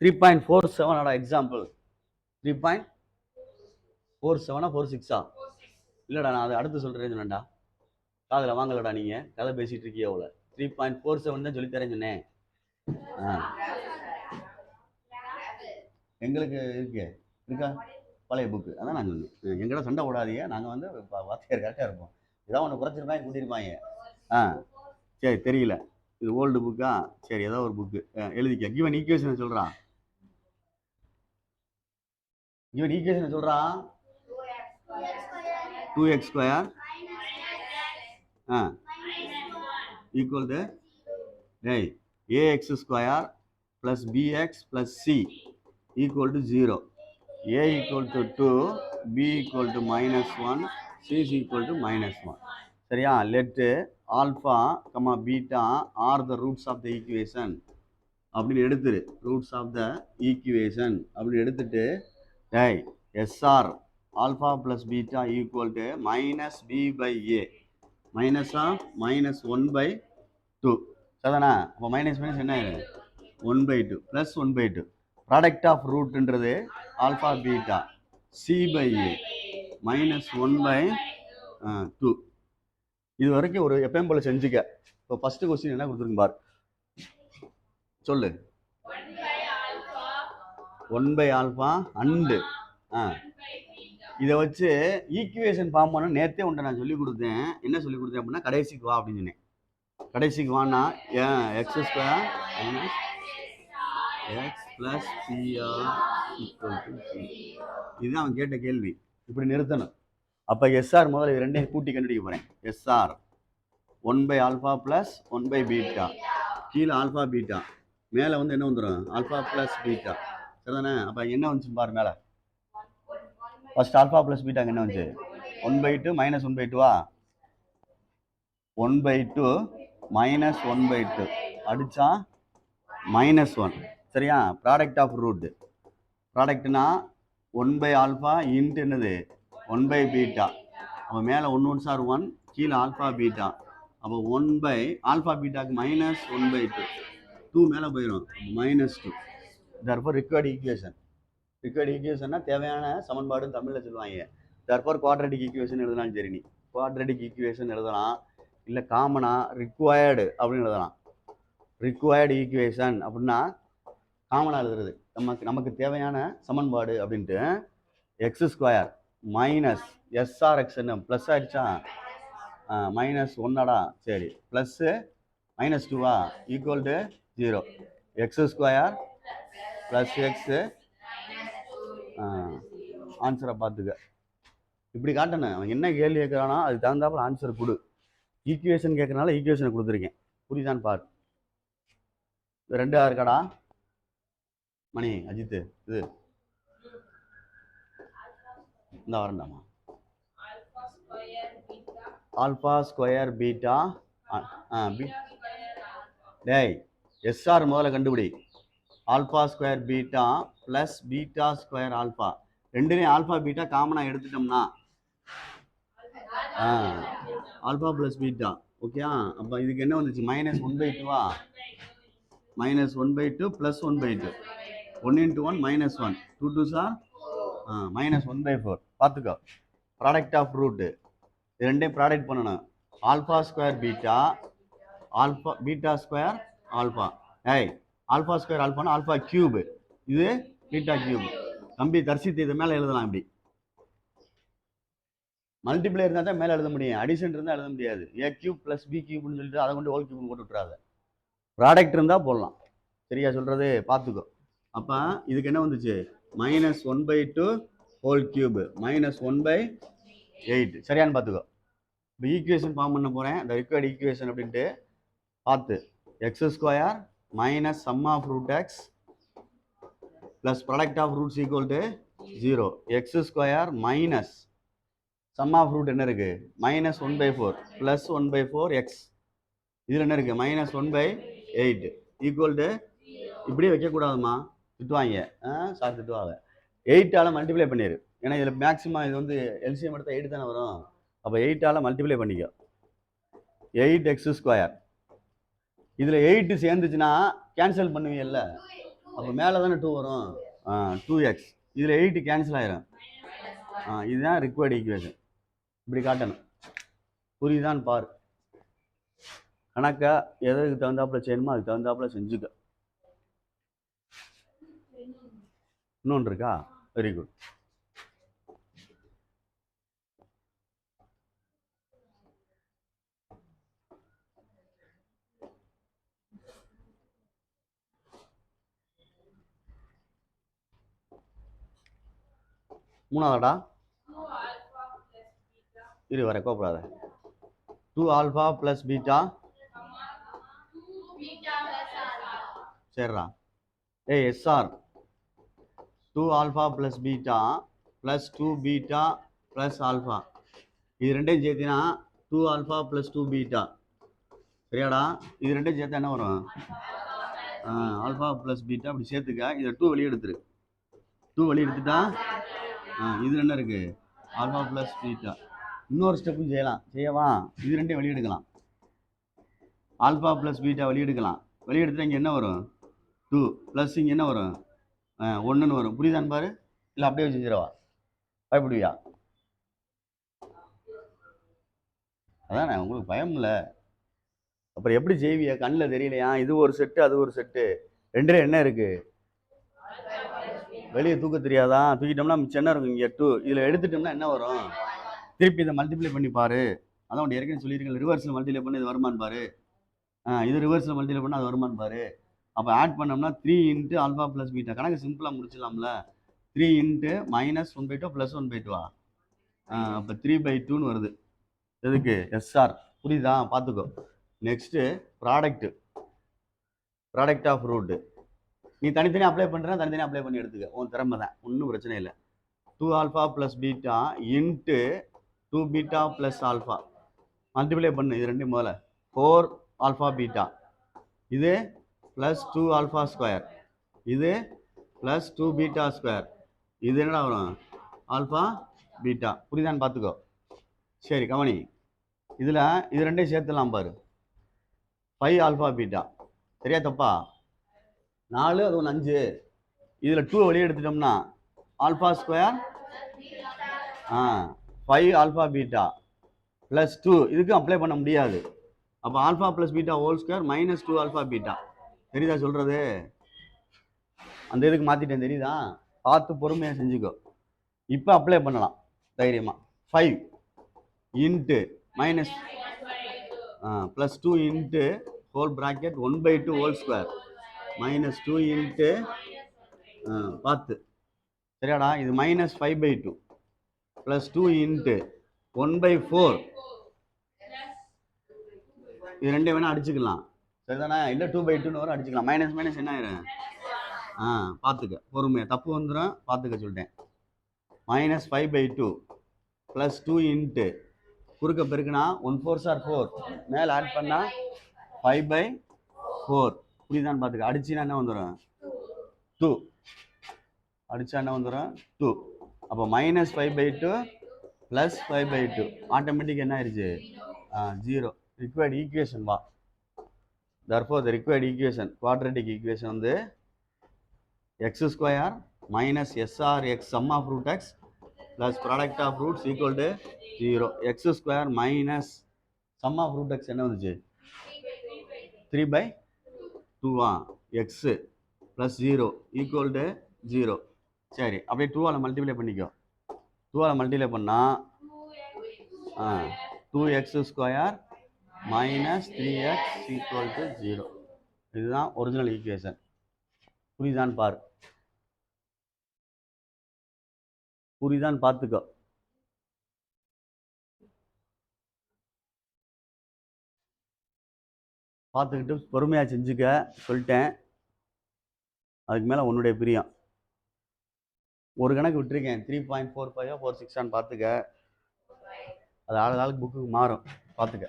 3.47 example 3.47 46 இல்லடா நான் அதை அடுத்து சொல்றேன்னு சொன்னேன்டா. காதுல வாங்கலடா, நீங்க கதை பேசிட்டு இருக்கீங்க. அவ்வளோ 3.47 தான் சொல்லித்தரேன்னு சொன்னேன். எங்களுக்கு இருக்கா பழைய புக்கு, அதான் நான் சொன்னேன். எங்கட சண்டை ஓடாதீங்க, நாங்கள் வந்து வாத்தியார் கரெக்டாக இருப்போம். ஏதாவது ஒன்று குறைச்சிருப்பாங்க கூட்டியிருப்பாங்க. சரி, தெரியல, இது ஓல்டு புக்கா? சரி, ஏதோ ஒரு புக்கு எழுதிக்க. கிவன் ஈக்குவேஷன் சொல்கிறான், கிவன் ஈக்குவேஷன் சொல்கிறான் 2x square equal to ax square plus bx plus c equal to 0. a equal to 2, b equal to -1, c is equal to -1. சரியா? Let alpha comma beta are the roots of the equation அப்படின்னு எடுத்துரு. Roots of the equation அப்படின்னு எடுத்துட்டு SR alpha plus beta equal to -b/a -1/2. சரிதானா? அப்போ minus என்ன 1/2 plus 1/2. Product of ரூட்ன்றது alpha beta c/a -1/2. இது வரைக்கும் ஒரு எப்பயும் போல செஞ்சுக்க. இப்போ ஃபர்ஸ்ட் கொஸ்டின் என்ன கொடுத்துருக்கு பார், சொல்லு. 1/α அண்டு இதை வச்சு ஈக்குவேஷன் ஃபார்ம் பண்ண நேற்றே உண்டை நான் சொல்லி கொடுத்தேன். என்ன சொல்லி கொடுத்தேன் அப்படின்னா, கடைசிக்கு வா அப்படின்னு சொன்னேன். கடைசிக்கு வானா X square X plus CR equal to C. இதுதான் அவன் கேட்ட கேள்வி. இப்படி நிறுத்தணும். அப்போ எஸ்ஆர் முதல்ல இது ரெண்டையும் கூட்டி கண்டுபிடிக்க போகிறேன். எஸ்ஆர் 1/α ப்ளஸ் 1/β, கீழே ஆல்ஃபா பீட்டா, மேலே வந்து என்ன வந்துடும் ஆல்ஃபா ப்ளஸ் பீட்டா. சரிதானே? அப்போ என்ன வந்துச்சு பாரு மேலே. ஃபர்ஸ்ட் ஆல்ஃபா ப்ளஸ் பீட்டாங்க என்ன வந்துச்சு 1/2 மைனஸ் 1/2வா 1/2 மைனஸ் 1/2 அடிச்சா -1. சரியா? ப்ராடக்ட் ஆஃப் ரூட், ப்ராடக்ட்னா 1/α இன்ட்டு என்னது 1/β. அப்போ மேலே 1 1 சார் 1, கீழே ஆல்ஃபா பீட்டா. அப்போ 1/α பீட்டாக்கு -1/2, 2 மேலே போயிடும் -2. Therefore required equation. ரிக்வயர்ட் ஈக்குவேஷன்னா தேவையான சமன்பாடுன்னு தமிழில் சொல்லுவாங்க. தர்ஃபோர் குவாட்ரேட்டிக் ஈக்குவேஷன் எழுதலாம். சரி, நீ குவாட்ரேட்டிக் ஈக்குவேஷன் எழுதலாம், இல்லை காமனா ரிக்வயர்டு அப்படின்னு எழுதலாம். ரிக்வயர்டு ஈக்குவேஷன் அப்படின்னா காமனாக எழுதுறது, நமக்கு தேவையான சமன்பாடு அப்படின்ட்டு. எக்ஸ் ஸ்கொயர் மைனஸ் எஸ்ஆர்எக்ஸ் என்ன ப்ளஸ் ஆகிடுச்சா -1. சரி, ப்ளஸ்ஸு -2வா equal to 0. X square plus x ஆன்சரை பார்த்துக்க. இப்படி காட்டணும். அவன் என்ன கேள்வி கேட்குறானோ அதுக்கு தகுந்தாப்புல ஆன்சர் கொடு. ஈக்குவேஷன் கேட்கறனால ஈக்குவேஷனை கொடுத்துருக்கேன். புரியுதான்னு பாரு. இது 2 இருக்காடா மணி அஜித்து. இது இந்த வரண்டாமா ஆல்ஃபா ஸ்கொயர் பீட்டா டேய் எஸ்ஆர் முதல்ல கண்டுபிடி. Alpha square beta plus beta square alpha, ரெண்டுலேயும் ஆல்ஃபா பீட்டா காமனாக எடுத்துட்டோம்னா ஆல்ஃபா ப்ளஸ் பீட்டா. ஓகே, அப்போ இதுக்கு என்ன வந்துச்சு -1/2வா -1/2 ப்ளஸ் 1/2, 1 × 1 -1, 2 2s are -1/4. பார்த்துக்கோ. ப்ராடக்ட் ஆஃப் ரூட்டு இது ரெண்டையும் ப்ராடக்ட் பண்ணணும். Alpha square beta alpha beta square alpha. Alpha square ஆல்ஃபானா ஆல்ஃபா கியூப், இது பீட்டா கியூப். தம்பி தரிசித்து இதை மேலே எழுதலாம். இப்படி மல்டிப்ளை இருந்தால் தான் மேலே எழுத முடியும், அடிஷன் இருந்தால் எழுத முடியாது. ஏ கியூப் ப்ளஸ் பி கியூப்னு சொல்லிட்டு அதை கொண்டு ஹோல் கியூப்னு போட்டு விட்டுறாத. ப்ராடக்ட் இருந்தால் போடலாம். சரியா சொல்கிறது? பார்த்துக்கோ. அப்போ இதுக்கு என்ன வந்துச்சு -1/2 ஹோல் கியூப் -1/8. சரியான்னு பார்த்துக்கோ. இப்போ ஈக்குவேஷன் ஃபார்ம் பண்ண போகிறேன். இந்த ரிக்வயர்ட் ஈக்குவேஷன் அப்படின்ட்டு பார்த்து x square minus sum of root x plus product of roots equal to 0. X square minus sum of root என்ன இருக்குது -1/4 ப்ளஸ் 1/4 எக்ஸ். இதில் என்ன இருக்குது -1/8 ஈக்குவல் டு. இப்படியே வைக்கக்கூடாதுமா, திட்டுவாங்க. சார் திட்டுவாங்க. 8ஆல் மல்டிப்ளை பண்ணிடு. ஏன்னா இதில் மேக்ஸிமம் இது வந்து எல்சிஎம் எடுத்தால் 8 தானே வரும். அப்போ 8ஆல் மல்டிப்ளை பண்ணிக்கோ. 8x square. இதில் 8 சேர்ந்துச்சுன்னா கேன்சல் பண்ணுவீங்கல்ல, அப்போ மேலே தானே 2 வரும். 2x. இதில் 8 கேன்சல் ஆயிரும். இதுதான் ரிக்வயர்டு ஈக்குவேஷன். இப்படி காட்டணும். புரியுதான்னு பாரு. கணக்கா எதுக்கு தகுந்தாப்புல செய்யணுமோ அதுக்கு தகுந்தாப்புல செஞ்சுக்க. இன்னொன்று இருக்கா? Very good. மூணாவதா இரு வர கோப்படாத. 2 ஆல்ஃபா ப்ளஸ் பீட்டா. சரிடா. SR 2 alpha plus beta plus 2 beta plus alpha. இது ரெண்டையும் சேர்த்தினா 2 ஆல்ஃபா ப்ளஸ் 2 பீட்டா. சரியாடா? இது ரெண்டையும் சேர்த்தா என்ன வரும்? ஆல்ஃபா ப்ளஸ் பீட்டா அப்படி சேர்த்துக்க. இதை 2 வெளியே எடுத்துரு. 2 வெளியே எடுத்துட்டா இது என்ன இருக்கு? Alpha plus beta. இன்னொரு ஸ்டெப்பும் செய்யவா? இது ரெண்டையும் வெளியெடுக்கலாம். ஆல்ஃபா ப்ளஸ் பீட்டா வெளியெடுக்கலாம். வெளியெடுத்துட்டா இங்கே என்ன வரும்? 2 ப்ளஸ் இங்கே என்ன வரும்? 1ன்னு வரும். புரியுதான்னு பாரு. இல்லை அப்படியே செஞ்சிடவா? பயப்படுவியா? அதானே, உங்களுக்கு பயம் இல்லை. அப்புறம் எப்படி செய்வியா? கண்ணில் தெரியலையா? இது ஒரு செட்டு அது ஒரு செட்டு. ரெண்டுல என்ன இருக்கு? வெளியே தூக்க தெரியாதா? தூக்கிட்டோம்னா மிச்சம் என்ன இருக்கும்? இங்கே 2. இதில் எடுத்துட்டோம்னா என்ன வரும்? திருப்பி இதை மல்டிப்ளை பண்ணி பாரு. அதான் உன் ஏற்கனவே சொல்லியிருக்கேன். ரிவர்ஸில் மல்டிப்ளை பண்ணி இது வருமானு பாரு. இது ரிவர்ஸில் மல்டிப்ளை பண்ணால் அது வருமானு பாரு. அப்போ ஆட் பண்ணோம்னா 3 இன்ட்டு ஆல்ஃபா ப்ளஸ் பீட்டா. கணக்கு சிம்பிளாக முடிச்சிடலாம்ல. 3 இன்ட்டு மைனஸ் 1/2 ப்ளஸ் 1/2. அப்போ 3/2ன்னு வருது. எதுக்கு? எஸ்ஆர். புரியுதா? பார்த்துக்கோ. Next product of root. நீ தனித்தனியாக அப்ளை பண்ணுறேன், தனித்தனியாக அப்ளை பண்ணி எடுத்துக்க. உன் திறமை தான், ஒன்றும் பிரச்சனை இல்லை. 2 alpha plus beta into 2 beta plus alpha. Multiply பண்ணு இது ரெண்டு முதல்ல. 4 ஆல்ஃபா பீட்டா. இது ப்ளஸ் 2 ஆல்ஃபா ஸ்கொயர். இது ப்ளஸ் 2 பீட்டா ஸ்கொயர். இது என்னடா வரும்? Alpha beta. புரியுதான்னு பார்த்துக்கோ. சரி கவனி. இதில் இது ரெண்டையும் சேர்த்துலாம் பாரு. 5 ஆல்ஃபா பீட்டா. சரியா தப்பா? 4 அது 1 5. இதில் 2 வெளியே எடுத்துட்டோம்னா alpha square 5 alpha beta plus 2. இதுக்கும் அப்ளை பண்ண முடியாது. அப்போ alpha plus beta whole square minus 2 alpha beta. தெரியுதா சொல்கிறது? அந்த இதுக்கு மாற்றிட்டேன். தெரியுதா? பார்த்து பொறுமையாக செஞ்சுக்கோ. இப்போ அப்ளை பண்ணலாம் தைரியமாக. 5 into minus plus 2 into whole bracket 1/2 whole square minus 2 into பார்த்து. சரியாடா? இது மைனஸ் 5/2 ப்ளஸ் 2 இன்ட்டு 1/4. இது ரெண்டே வேணால் அடிச்சுக்கலாம். சரிதானே? இல்லை 2/2ன்னு வரும், அடிச்சுக்கலாம். மைனஸ் மைனஸ் என்ன ஆயிரும்? பார்த்துக்க பொறுமையாக. தப்பு வந்துடும், பார்த்துக்க சொல்லிட்டேன். மைனஸ் 5/2 ப்ளஸ் 2 இன்ட்டு குறுக்க பெருக்குனா 1 4s are 4. மேலே ஆட் பண்ணால் 5/4. புரியுதான்னு பார்த்துக்க. அடிச்சுன்னா என்ன வந்துடும்? 2. அடிச்சா என்ன வந்துடும்? 2. அப்போ மைனஸ் 5/2 ப்ளஸ் 5/2 ஆட்டோமேட்டிக் என்ன ஆயிடுச்சு? 0. ரிக்வயர்டு ஈக்குவேஷன் வா. therefore the required equation, quadratic equation வந்து x square minus srx sum of root x plus product of roots equal to 0. x square minus sum of root x என்ன வந்துச்சு? 3/2 x plus 0 equal to 0. சரி, அப்படியே 2ஆல் multiply பண்ணிக்கோ. 2ஆல் multiply பண்ணால் 2x square minus 3x equal to 0. இதுதான் original equation. புரியுதான்னு பாரு. புரியுதான்னு பார்த்துக்கோ. பார்த்துக்கிட்டு பொறுமையாக செஞ்சுக்க சொல்லிட்டேன். அதுக்கு மேலே உன்னுடைய பிரியம். ஒரு கணக்கு விட்டுருக்கேன். 3.45 4.6 பார்த்துக்க. அது ஆளுக்கு புக்குக்கு மாறும், பார்த்துக்க.